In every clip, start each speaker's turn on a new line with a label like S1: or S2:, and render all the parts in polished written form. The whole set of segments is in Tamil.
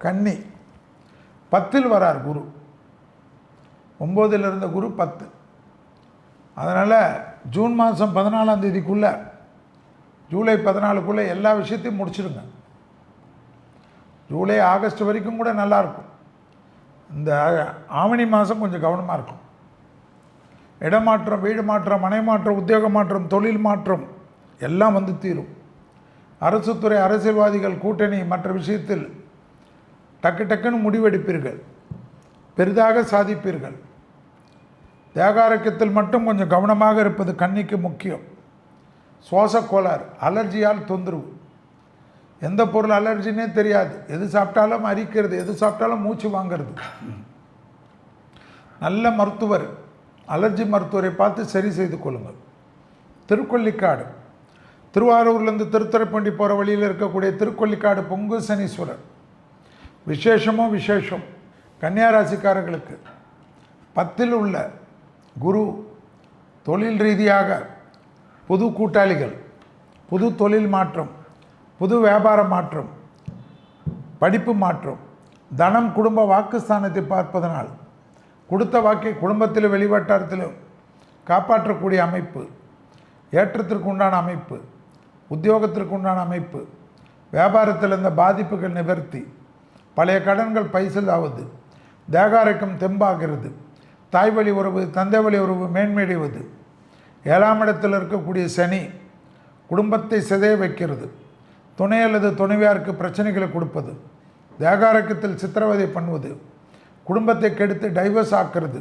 S1: கன்னி 10ல் வரார் குரு. 9ல் இருந்த குரு 10. அதனால் ஜூன் மாதம் 14ஆம் தேதிக்குள்ளே, ஜூலை 14க்குள்ளே எல்லா விஷயத்தையும் முடிச்சிடுங்க. ஜூலை ஆகஸ்ட் வரைக்கும் கூட நல்லாயிருக்கும். இந்த ஆவணி மாதம் கொஞ்சம் கவனமாக இருக்கும். இடமாற்றம், வீடு மாற்றம், மனை மாற்றம், உத்தியோக மாற்றம், தொழில் மாற்றம் எல்லாம் வந்து தீரும். அரசுத்துறை, அரசியல்வாதிகள், கூட்டணி மற்ற விஷயத்தில் டக்கு டக்குன்னு முடிவெடுப்பீர்கள், பெரிதாக சாதிப்பீர்கள். தேகாரோக்கியத்தில் மட்டும் கொஞ்சம் கவனமாக இருப்பது கன்னிக்கு முக்கியம். சுவாச கோளாறு, அலர்ஜியால் தொந்தரவு. எந்த பொருள் அலர்ஜினே தெரியாது, எது சாப்பிட்டாலும் அரிக்கிறது, எது சாப்பிட்டாலும் மூச்சு வாங்கிறது. நல்ல மருத்துவர், அலர்ஜி மருத்துவரை பார்த்து சரி செய்து கொள்ளுங்கள். திருக்கொள்ளிக்காடு, திருவாரூர்லேருந்து திருத்துறைப்பூண்டி போகிற வழியில் இருக்கக்கூடிய திருக்கொள்ளிக்காடு பொங்கு சனீஸ்வரர் விசேஷமோ விசேஷம். கன்னியாராசிக்காரர்களுக்கு 10ல் உள்ள குரு தொழில் ரீதியாக புது கூட்டாளிகள், புது தொழில் மாற்றம், புது வியாபார மாற்றம், படிப்பு மாற்றம், தனம், குடும்ப வாக்குஸ்தானத்தை பார்ப்பதனால் கொடுத்த வாக்கை குடும்பத்தில் வெளிவட்டாரத்திலும் காப்பாற்றக்கூடிய அமைப்பு, ஏற்றத்திற்கு உண்டான அமைப்பு, உத்தியோகத்திற்கு உண்டான அமைப்பு, வியாபாரத்தில் இருந்த பாதிப்புகள் நிவர்த்தி, பழைய கடன்கள் பைசலாவது, தேகாரோக்கியம் தெம்பாகிறது, தாய் வழி உறவு, தந்தை வழி உறவு மேன்மையடைவது, 7ஆம் இடத்தில் இருக்கக்கூடிய சனி குடும்பத்தை சிதைய வைக்கிறது, துணை அல்லது துணைவியாருக்கு பிரச்சனைகளை கொடுப்பது, தேகாரோக்கியத்தில் சித்திரவதை பண்ணுவது, குடும்பத்தை கெடுத்து டைவர்ஸ் ஆக்கிறது,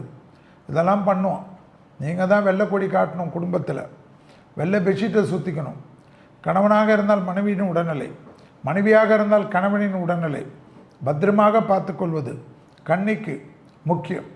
S1: இதெல்லாம் பண்ணுவோம். நீங்கள் தான் வெள்ளை கொடி காட்டணும், குடும்பத்தில் வெள்ளை பெட்ஷீட்டை சுற்றிக்கணும். கணவனாக இருந்தால் மனைவியின் உடல்நிலை, மனைவியாக இருந்தால் கணவனின் உடல்நிலை பத்திரமாக பார்த்துக்கொள்வது கன்னிக்கு முக்கியம்.